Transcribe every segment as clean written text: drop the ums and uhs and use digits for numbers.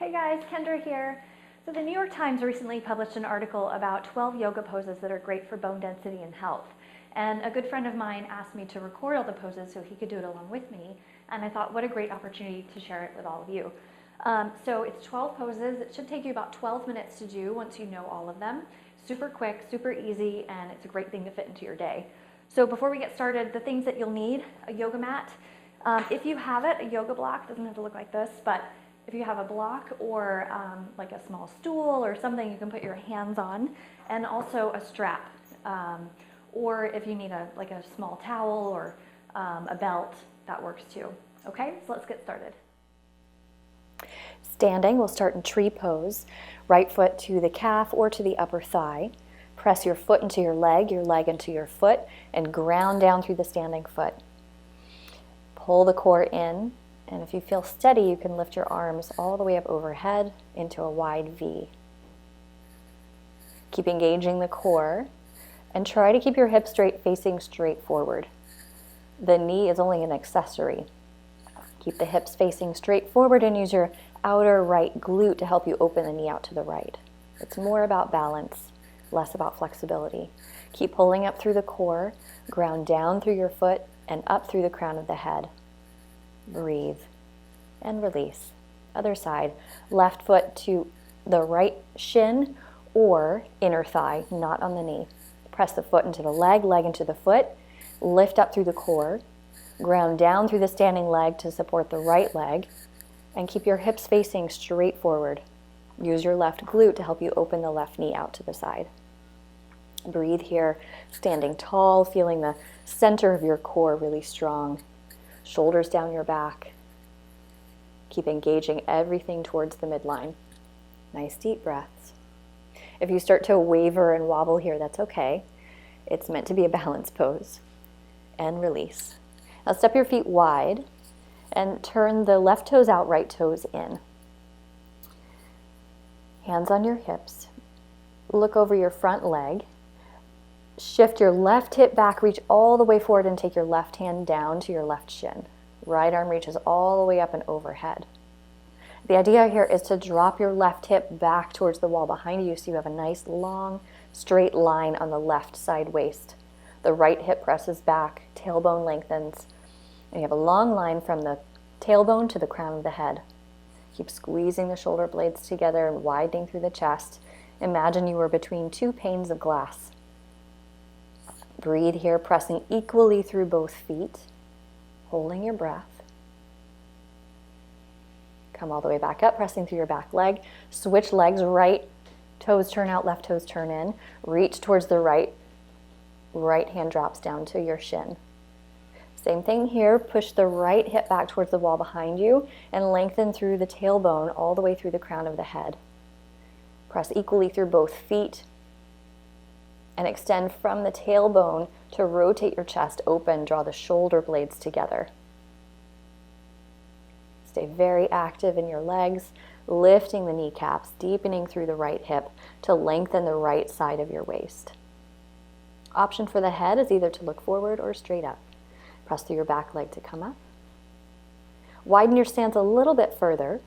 Hey guys, Kendra here. So the New York Times recently published an article about 12 yoga poses that are great for bone density and health. And a good friend of mine asked me to record all the poses so he could do it along with me. And I thought, what a great opportunity to share it with all of you. So it's 12 poses. It should take you about 12 minutes to do once you know all of them. Super quick, super easy, and it's a great thing to fit into your day. So before we get started, the things that you'll need: a yoga mat. If you have it, a yoga block, doesn't have to look like this, but if you have a block or like a small stool or something you can put your hands on, and also a strap. Or if you need a small towel or a belt, that works too. Okay, so let's get started. Standing, we'll start in tree pose. Right foot to the calf or to the upper thigh. Press your foot into your leg into your foot, and ground down through the standing foot. Pull the core in, and if you feel steady, you can lift your arms all the way up overhead into a wide V. Keep engaging the core, and try to keep your hips facing straight forward. The knee is only an accessory. Keep the hips facing straight forward and use your outer right glute to help you open the knee out to the right. It's more about balance, less about flexibility. Keep pulling up through the core, ground down through your foot, and up through the crown of the head. Breathe and release. Other side, left foot to the right shin or inner thigh, not on the knee. Press the foot into the leg into the foot, lift up through the core, ground down through the standing leg to support the right leg, and keep your hips facing straight forward. Use your left glute to help you open the left knee out to the side. Breathe here, standing tall, feeling the center of your core really strong. Shoulders down your back. Keep engaging everything towards the midline. Nice deep breaths. If you start to waver and wobble here, that's okay. It's meant to be a balance pose. And release. Now step your feet wide and turn the left toes out, right toes in. Hands on your hips. Look over your front leg. Shift your left hip back, reach all the way forward and take your left hand down to your left shin. Right arm reaches all the way up and overhead. The idea here is to drop your left hip back towards the wall behind you so you have a nice long straight line on the left side waist. The right hip presses back, tailbone lengthens, and you have a long line from the tailbone to the crown of the head. Keep squeezing the shoulder blades together and widening through the chest. Imagine you were between two panes of glass. Breathe here, pressing equally through both feet, holding your breath. Come all the way back up, pressing through your back leg. Switch legs, right toes turn out, left toes turn in. Reach towards the right. Right hand drops down to your shin. Same thing here, push the right hip back towards the wall behind you and lengthen through the tailbone all the way through the crown of the head. Press equally through both feet and extend from the tailbone to rotate your chest open, draw the shoulder blades together. Stay very active in your legs, lifting the kneecaps, deepening through the right hip to lengthen the right side of your waist. Option for the head is either to look forward or straight up. Press through your back leg to come up. Widen your stance a little bit further.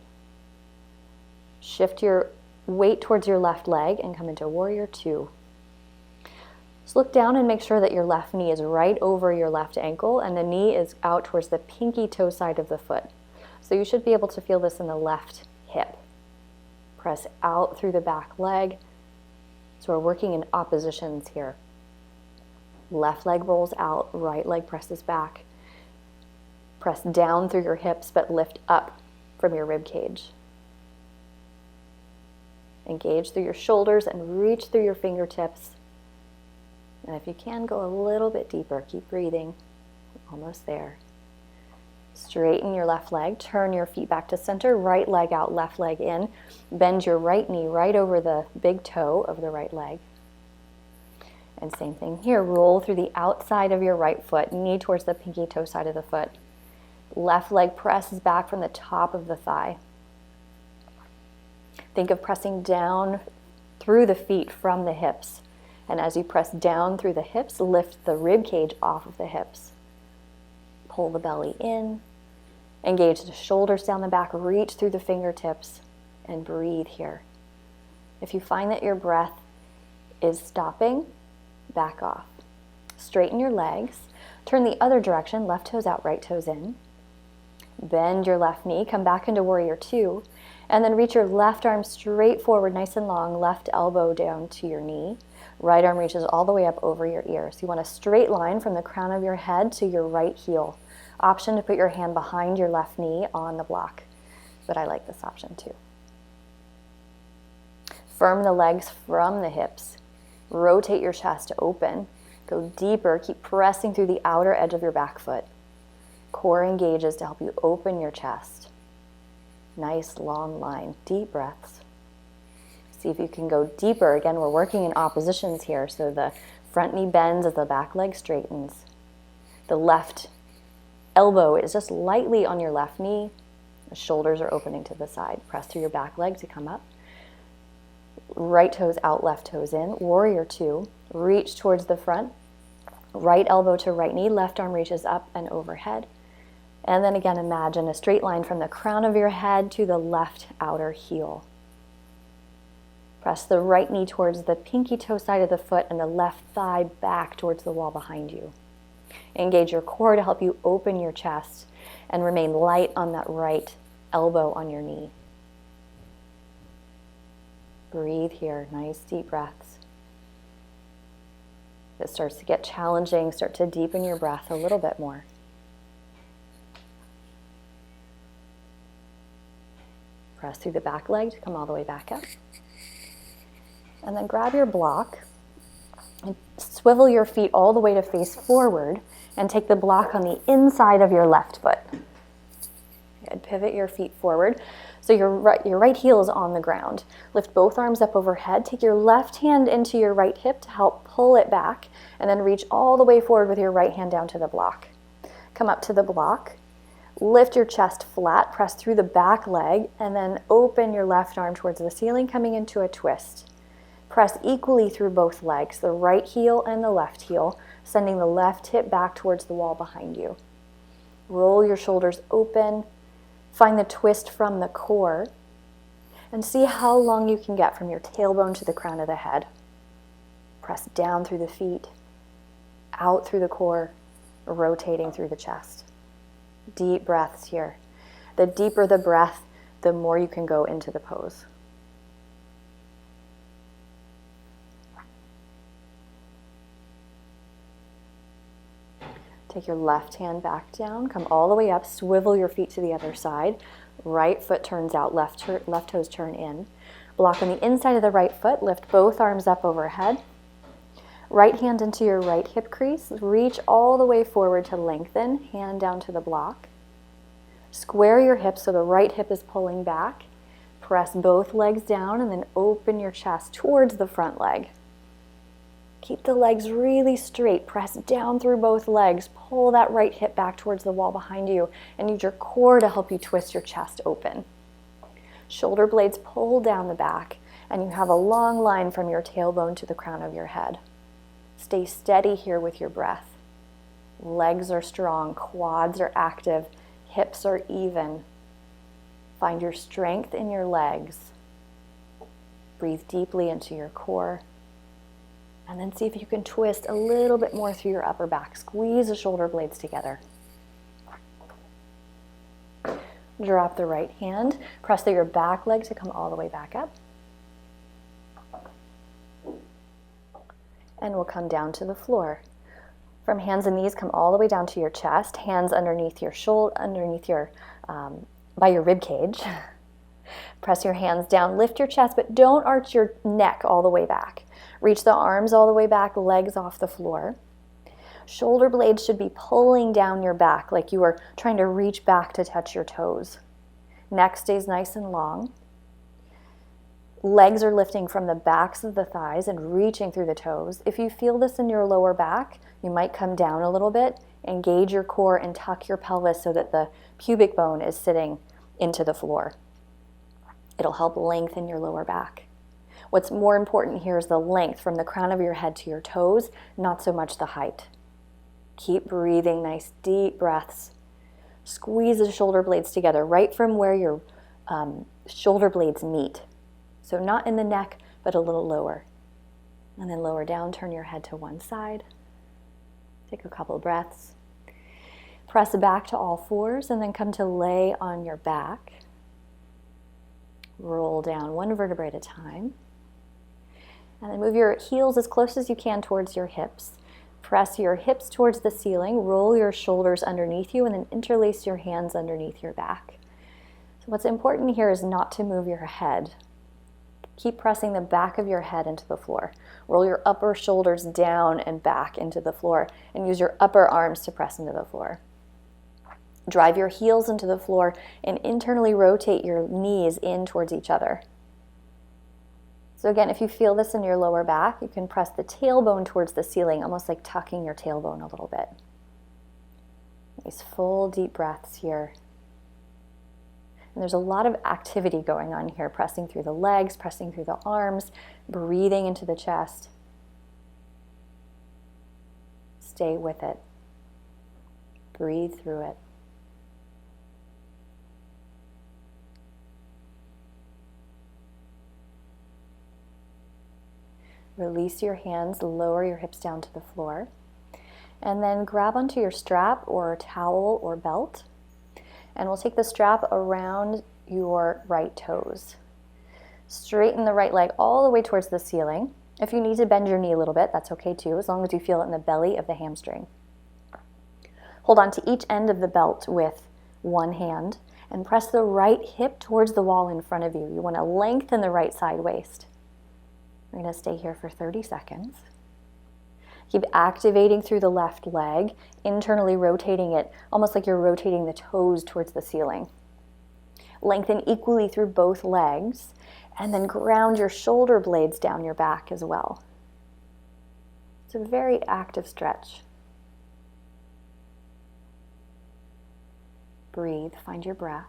Shift your weight towards your left leg and come into Warrior Two. So look down and make sure that your left knee is right over your left ankle and the knee is out towards the pinky toe side of the foot. So you should be able to feel this in the left hip. Press out through the back leg. So we're working in oppositions here. Left leg rolls out, right leg presses back. Press down through your hips, but lift up from your rib cage. Engage through your shoulders and reach through your fingertips. And if you can, go a little bit deeper. Keep breathing. Almost there. Straighten your left leg. Turn your feet back to center. Right leg out, left leg in. Bend your right knee right over the big toe of the right leg. And same thing here. Roll through the outside of your right foot. Knee towards the pinky toe side of the foot. Left leg presses back from the top of the thigh. Think of pressing down through the feet from the hips. And as you press down through the hips, lift the rib cage off of the hips. Pull the belly in. Engage the shoulders down the back. Reach through the fingertips. and breathe here. If you find that your breath is stopping, back off. Straighten your legs. Turn the other direction, left toes out, right toes in. Bend your left knee, come back into warrior two, and then reach your left arm straight forward, nice and long, left elbow down to your knee. Right arm reaches all the way up over your ear. So you want a straight line from the crown of your head to your right heel. Option to put your hand behind your left knee on the block, but I like this option too. Firm the legs from the hips. Rotate your chest open. Go deeper. Keep pressing through the outer edge of your back foot. Core engages to help you open your chest. Nice long line. Deep breaths. See if you can go deeper. Again, we're working in oppositions here. So the front knee bends as the back leg straightens. The left elbow is just lightly on your left knee. The shoulders are opening to the side. Press through your back leg to come up. Right toes out, left toes in. Warrior two. Reach towards the front. Right elbow to right knee. Left arm reaches up and overhead. And then again, imagine a straight line from the crown of your head to the left outer heel. Press the right knee towards the pinky toe side of the foot and the left thigh back towards the wall behind you. Engage your core to help you open your chest and remain light on that right elbow on your knee. Breathe here, nice deep breaths. If it starts to get challenging, start to deepen your breath a little bit more. Press through the back leg to come all the way back up. And then grab your block and swivel your feet all the way to face forward and take the block on the inside of your left foot. Good. Pivot your feet forward. So your right heel is on the ground. Lift both arms up overhead. Take your left hand into your right hip to help pull it back, and then reach all the way forward with your right hand down to the block. Come up to the block. Lift your chest flat, press through the back leg, and then open your left arm towards the ceiling, coming into a twist. Press equally through both legs, the right heel and the left heel, sending the left hip back towards the wall behind you. Roll your shoulders open. Find the twist from the core, and see how long you can get from your tailbone to the crown of the head. Press down through the feet, out through the core, rotating through the chest. Deep breaths here. The deeper the breath, the more you can go into the pose. Take your left hand back down, come all the way up, swivel your feet to the other side. Right foot turns out, left toes turn in. Block on the inside of the right foot, lift both arms up overhead. Right hand into your right hip crease, reach all the way forward to lengthen, hand down to the block. Square your hips so the right hip is pulling back. Press both legs down and then open your chest towards the front leg. Keep the legs really straight. Press down through both legs. Pull that right hip back towards the wall behind you and use your core to help you twist your chest open. Shoulder blades pull down the back and you have a long line from your tailbone to the crown of your head. Stay steady here with your breath. Legs are strong, quads are active, hips are even. Find your strength in your legs. Breathe deeply into your core. And then see if you can twist a little bit more through your upper back. Squeeze the shoulder blades together. Drop the right hand. Press through your back leg to come all the way back up. And we'll come down to the floor. From hands and knees, come all the way down to your chest. Hands underneath your shoulder, by your rib cage. Press your hands down. Lift your chest, but don't arch your neck all the way back. Reach the arms all the way back, legs off the floor. Shoulder blades should be pulling down your back like you are trying to reach back to touch your toes. Neck stays nice and long. Legs are lifting from the backs of the thighs and reaching through the toes. If you feel this in your lower back, you might come down a little bit, engage your core and tuck your pelvis so that the pubic bone is sitting into the floor. It'll help lengthen your lower back. What's more important here is the length from the crown of your head to your toes, not so much the height. Keep breathing, nice deep breaths. Squeeze the shoulder blades together right from where your shoulder blades meet. So not in the neck, but a little lower. And then lower down, turn your head to one side. Take a couple breaths. Press back to all fours and then come to lay on your back. Roll down one vertebrae at a time. And then move your heels as close as you can towards your hips. Press your hips towards the ceiling, roll your shoulders underneath you, and then interlace your hands underneath your back. So what's important here is not to move your head. Keep pressing the back of your head into the floor. Roll your upper shoulders down and back into the floor, and use your upper arms to press into the floor. Drive your heels into the floor and internally rotate your knees in towards each other. So again, if you feel this in your lower back, you can press the tailbone towards the ceiling, almost like tucking your tailbone a little bit. Nice full deep breaths here. And there's a lot of activity going on here, pressing through the legs, pressing through the arms, breathing into the chest. Stay with it. Breathe through it. Release your hands, lower your hips down to the floor, and then grab onto your strap or towel or belt, and we'll take the strap around your right toes. Straighten the right leg all the way towards the ceiling. If you need to bend your knee a little bit, that's okay too, as long as you feel it in the belly of the hamstring. Hold on to each end of the belt with one hand, and press the right hip towards the wall in front of you. You want to lengthen the right side waist. We're going to stay here for 30 seconds. Keep activating through the left leg, internally rotating it, almost like you're rotating the toes towards the ceiling. Lengthen equally through both legs, and then ground your shoulder blades down your back as well. It's a very active stretch. Breathe, find your breath.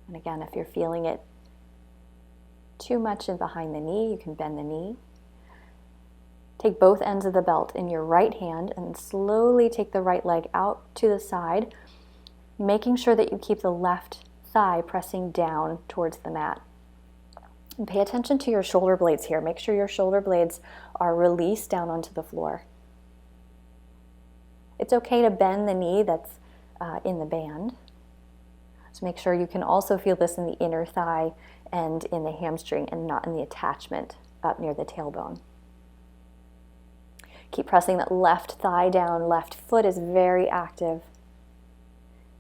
And again, if you're feeling it too much in behind the knee, you can bend the knee. Take both ends of the belt in your right hand and slowly take the right leg out to the side, making sure that you keep the left thigh pressing down towards the mat. And pay attention to your shoulder blades here. Make sure your shoulder blades are released down onto the floor. It's okay to bend the knee that's in the band. So make sure you can also feel this in the inner thigh and in the hamstring and not in the attachment up near the tailbone. Keep pressing that left thigh down. Left foot is very active.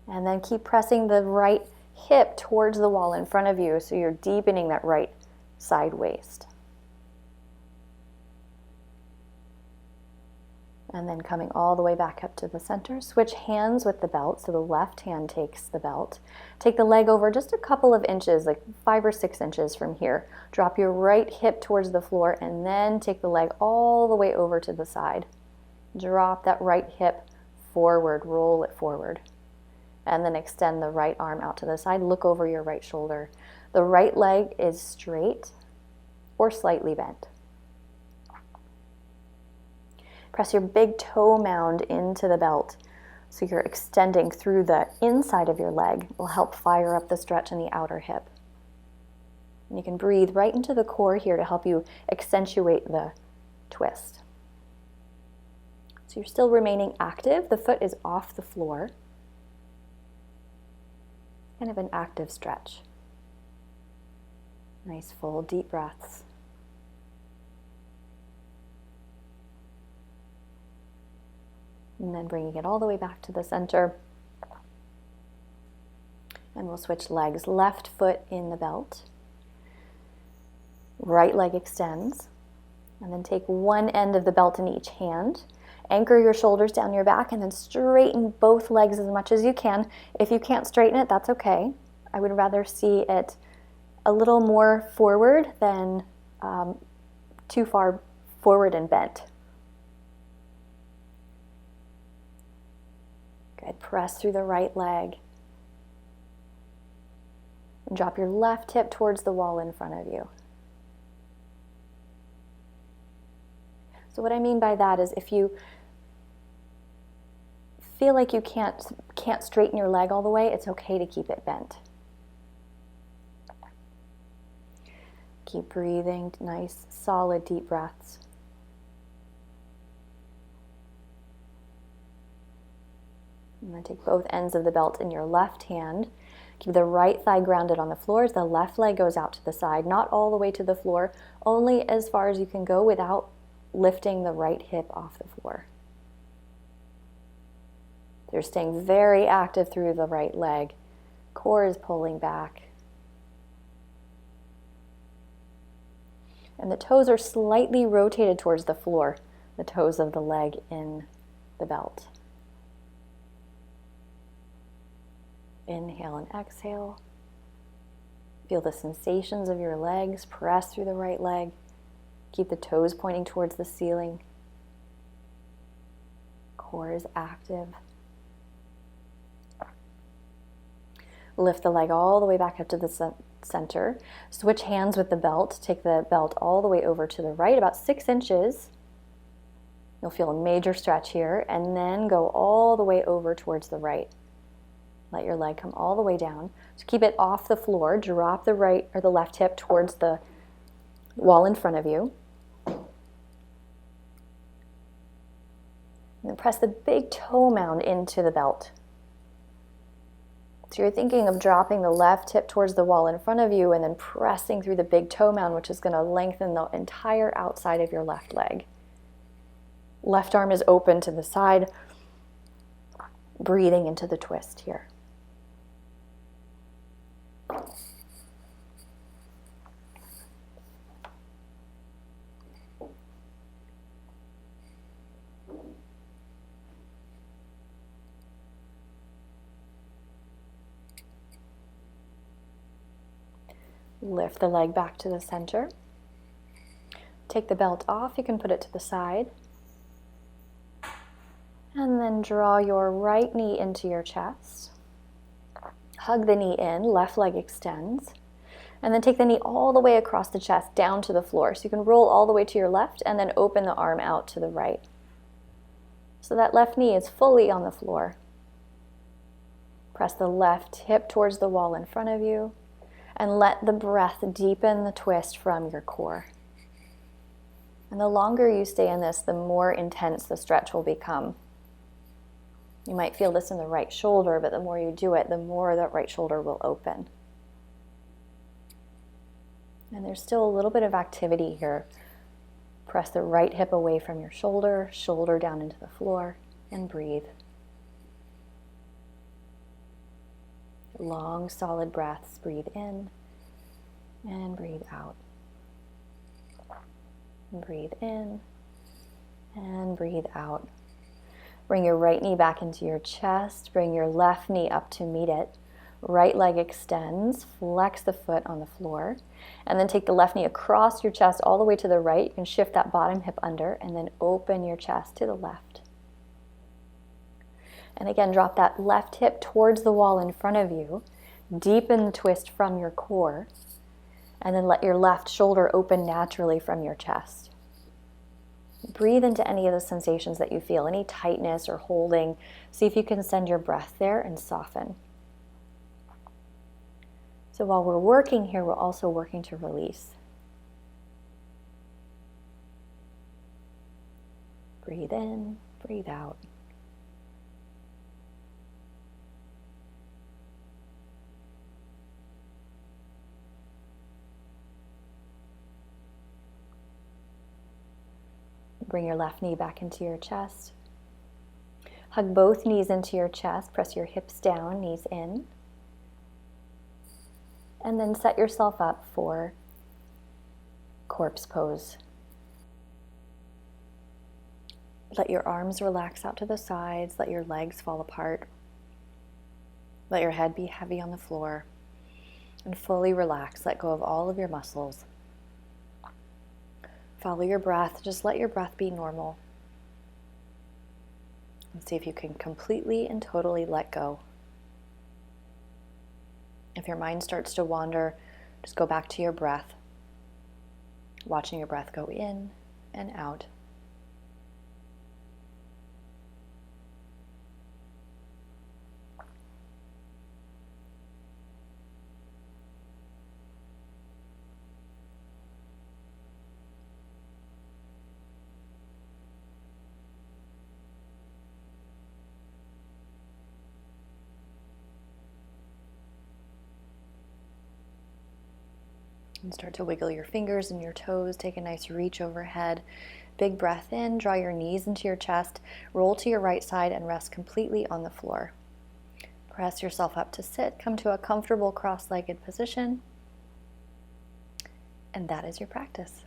And then keep pressing the right hip towards the wall in front of you so you're deepening that right side waist. And then coming all the way back up to the center, switch hands with the belt, so the left hand takes the belt. Take the leg over just a couple of inches, like 5 or 6 inches from here. Drop your right hip towards the floor and then take the leg all the way over to the side. Drop that right hip forward, roll it forward. And then extend the right arm out to the side, look over your right shoulder. The right leg is straight or slightly bent. Press your big toe mound into the belt so you're extending through the inside of your leg. It will help fire up the stretch in the outer hip. And you can breathe right into the core here to help you accentuate the twist. So you're still remaining active. The foot is off the floor. Kind of an active stretch. Nice full deep breaths. And then bringing it all the way back to the center. And we'll switch legs. Left foot in the belt. Right leg extends. And then take one end of the belt in each hand. Anchor your shoulders down your back and then straighten both legs as much as you can. If you can't straighten it, that's okay. I would rather see it a little more forward than too far forward and bent. Good. Press through the right leg. And drop your left hip towards the wall in front of you. So what I mean by that is if you feel like you can't straighten your leg all the way, it's okay to keep it bent. Keep breathing, nice, solid, deep breaths. And then take both ends of the belt in your left hand. Keep the right thigh grounded on the floor as the left leg goes out to the side, not all the way to the floor, only as far as you can go without lifting the right hip off the floor. You're staying very active through the right leg. Core is pulling back. And the toes are slightly rotated towards the floor, the toes of the leg in the belt. Inhale and exhale. Feel the sensations of your legs. Press through the right leg. Keep the toes pointing towards the ceiling. Core is active. Lift the leg all the way back up to the center. Switch hands with the belt. Take the belt all the way over to the right, about 6 inches. You'll feel a major stretch here, and then go all the way over towards the right. Let your leg come all the way down. So keep it off the floor. Drop the right or the left hip towards the wall in front of you. And then press the big toe mound into the belt. So you're thinking of dropping the left hip towards the wall in front of you and then pressing through the big toe mound, which is going to lengthen the entire outside of your left leg. Left arm is open to the side, breathing into the twist here. Lift the leg back to the center. Take the belt off. You can put it to the side. And then draw your right knee into your chest. Hug the knee in. Left leg extends. And then take the knee all the way across the chest down to the floor. So you can roll all the way to your left and then open the arm out to the right. So that left knee is fully on the floor. Press the left hip towards the wall in front of you. And let the breath deepen the twist from your core. And the longer you stay in this, the more intense the stretch will become. You might feel this in the right shoulder, but the more you do it, the more that right shoulder will open. And there's still a little bit of activity here. Press the right hip away from your shoulder, shoulder down into the floor, and breathe. Long, solid breaths. Breathe in and breathe out. Breathe in and breathe out. Bring your right knee back into your chest. Bring your left knee up to meet it. Right leg extends. Flex the foot on the floor. And then take the left knee across your chest all the way to the right. You can shift that bottom hip under and then open your chest to the left. And again, drop that left hip towards the wall in front of you. Deepen the twist from your core. And then let your left shoulder open naturally from your chest. Breathe into any of the sensations that you feel, any tightness or holding. See if you can send your breath there and soften. So while we're working here, we're also working to release. Breathe in, breathe out. Bring your left knee back into your chest. Hug both knees into your chest. Press your hips down, knees in. And then set yourself up for corpse pose. Let your arms relax out to the sides. Let your legs fall apart. Let your head be heavy on the floor. And fully relax. Let go of all of your muscles. Follow your breath. Just let your breath be normal. And see if you can completely and totally let go. If your mind starts to wander, just go back to your breath. Watching your breath go in and out. And start to wiggle your fingers and your toes. Take a nice reach overhead. Big breath in. Draw your knees into your chest. Roll to your right side and rest completely on the floor. Press yourself up to sit. Come to a comfortable cross-legged position. And that is your practice.